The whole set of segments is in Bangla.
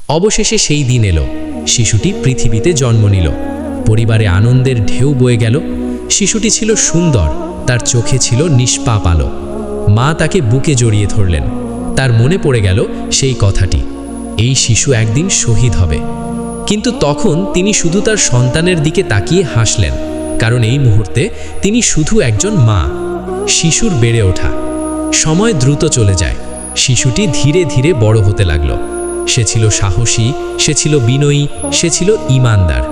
অবশেষে সেই দিন এলো। শিশুটি পৃথিবীতে জন্ম নিল। পরিবারে আনন্দের ঢেউ বয়ে গেল। শিশুটি ছিল সুন্দর, তার চোখে ছিল নিষ্পাপ আলো। মা তাকে বুকে জড়িয়ে ধরলেন। তার মনে পড়ে গেল সেই কথাটি, এই শিশু একদিন শহীদ হবে। কিন্তু তখন তিনি শুধু তার সন্তানের দিকে তাকিয়ে হাসলেন, কারণ এই মুহূর্তে তিনি শুধু একজন মা। শিশুর বেড়ে ওঠা। সময় দ্রুত চলে যায়। শিশুটি ধীরে ধীরে বড় হতে লাগল। সে ছিল সাহসী, সে ছিল বিনয়ী, সে ছিল ঈমানদার।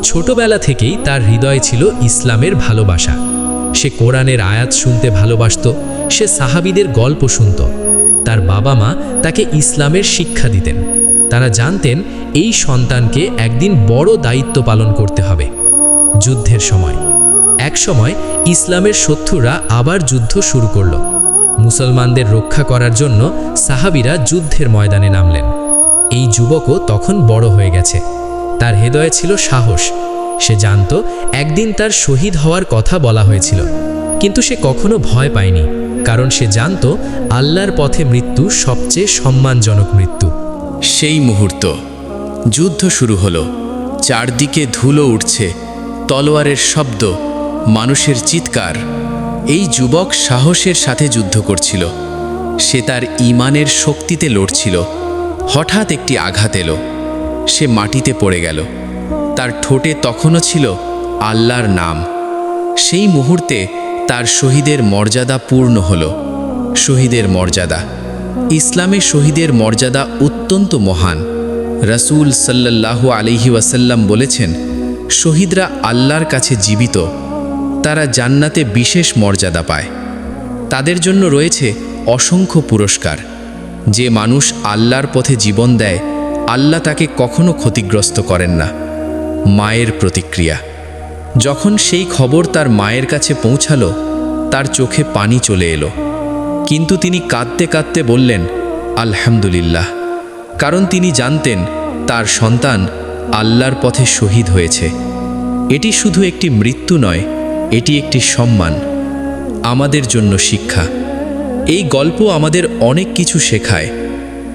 ছোটবেলা থেকেই তার হৃদয়ে ছিল ইসলামের ভালোবাসা। সে কোরআনের আয়াত শুনতে ভালোবাসত, সে সাহাবীদের গল্প শুনত। তার বাবা মা তাকে ইসলামের শিক্ষা দিতেন। তারা জানতেন এই সন্তানকে একদিন বড় দায়িত্ব পালন করতে হবে। যুদ্ধের সময়। এক সময় ইসলামের শত্রুরা আবার যুদ্ধ শুরু করল। মুসলমানদের রক্ষা করার জন্য সাহাবীরা যুদ্ধের ময়দানে নামলেন। এই যুবকও তখন বড় হয়ে গেছে। তার হৃদয়ে ছিল সাহস। সে জানত একদিন তার শহীদ হওয়ার কথা বলা হয়েছিল, কিন্তু সে কখনো ভয় পায়নি, কারণ সে জানত আল্লাহর পথে মৃত্যু সবচেয়ে সম্মানজনক মৃত্যু। সেই মুহূর্ত, যুদ্ধ শুরু হলো। চারদিকে ধুলো উঠছে, তলোয়ারের শব্দ, মানুষের চিৎকার। এই যুবক সাহসের সাথে যুদ্ধ করছিল। সে তার ঈমানের শক্তিতে লড়ছিল। হঠাৎ একটি আঘাত এলো। সে মাটিতে পড়ে গেল। তার ঠোঁটে তখনও ছিল আল্লাহর নাম। সেই মুহূর্তে তার শহীদের মর্যাদা পূর্ণ হলো। শহীদের মর্যাদা। ইসলামে শহীদের মর্যাদা অত্যন্ত মহান। রাসূল সাল্লাল্লাহু আলাইহি ওয়াসাল্লাম বলেছেন, শহীদরা আল্লাহর কাছে জীবিত। তারা জান্নাতে বিশেষ মর্যাদা পায়। তাদের জন্য রয়েছে অসংখ্য পুরস্কার। যে মানুষ আল্লাহর পথে জীবন দেয়, আল্লাহ তাকে কখনো ক্ষতিগ্রস্ত করেন না। মায়ের প্রতিক্রিয়া। যখন সেই খবর তার মায়ের কাছে পৌঁছালো, তার চোখে পানি চলে এলো। কিন্তু তিনি কাঁদতে কাঁদতে বললেন, আলহামদুলিল্লাহ, কারণ তিনি জানতেন তার সন্তান আল্লাহর পথে শহীদ হয়েছে। এটি শুধু একটি মৃত্যু নয়, এটি একটি সম্মান। আমাদের জন্য শিক্ষা। এই গল্প আমাদের অনেক কিছু শেখায়।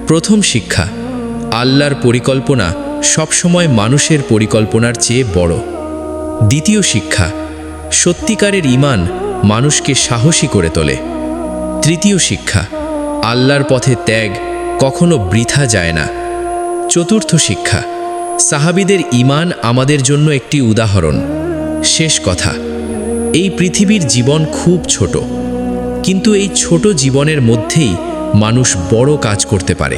প্রথম শিক্ষা, আল্লাহর পরিকল্পনা সবসময় মানুষের পরিকল্পনার চেয়ে বড়। দ্বিতীয় শিক্ষা, সত্যিকারের ঈমান মানুষকে সাহসী করে তোলে। তৃতীয় শিক্ষা, আল্লাহর পথে ত্যাগ কখনো বৃথা যায় না। চতুর্থ শিক্ষা, সাহাবীদের ঈমান আমাদের জন্য একটি উদাহরণ। শেষ কথা, এই পৃথিবীর জীবন খুব ছোট, কিন্তু এই ছোট জীবনের মধ্যেই মানুষ বড় কাজ করতে পারে।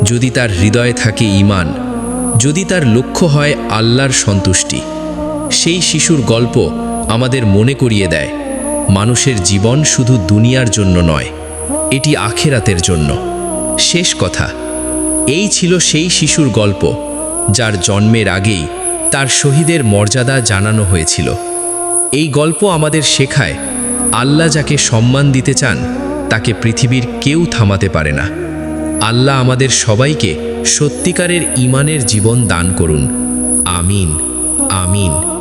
যদি তার হৃদয়ে থাকে ঈমান, যদি তার লক্ষ্য হয় আল্লাহর সন্তুষ্টি। সেই শিশুর গল্প আমাদের মনে করিয়ে দেয়, মানুষের জীবন শুধু দুনিয়ার জন্য নয়, এটি আখিরাতের জন্য। শেষ কথা, এই ছিল সেই শিশুর গল্প যার জন্মের আগেই তার শহীদের মর্যাদা জানানো হয়েছিল। এই গল্প আমাদের শেখায়, আল্লাহ যাকে সম্মান দিতে চান তাকে পৃথিবীর কেউ থামাতে পারে না। আল্লাহ আমাদের সবাইকে সত্যিকারের ঈমানের জীবন দান করুন। আমিন, আমিন।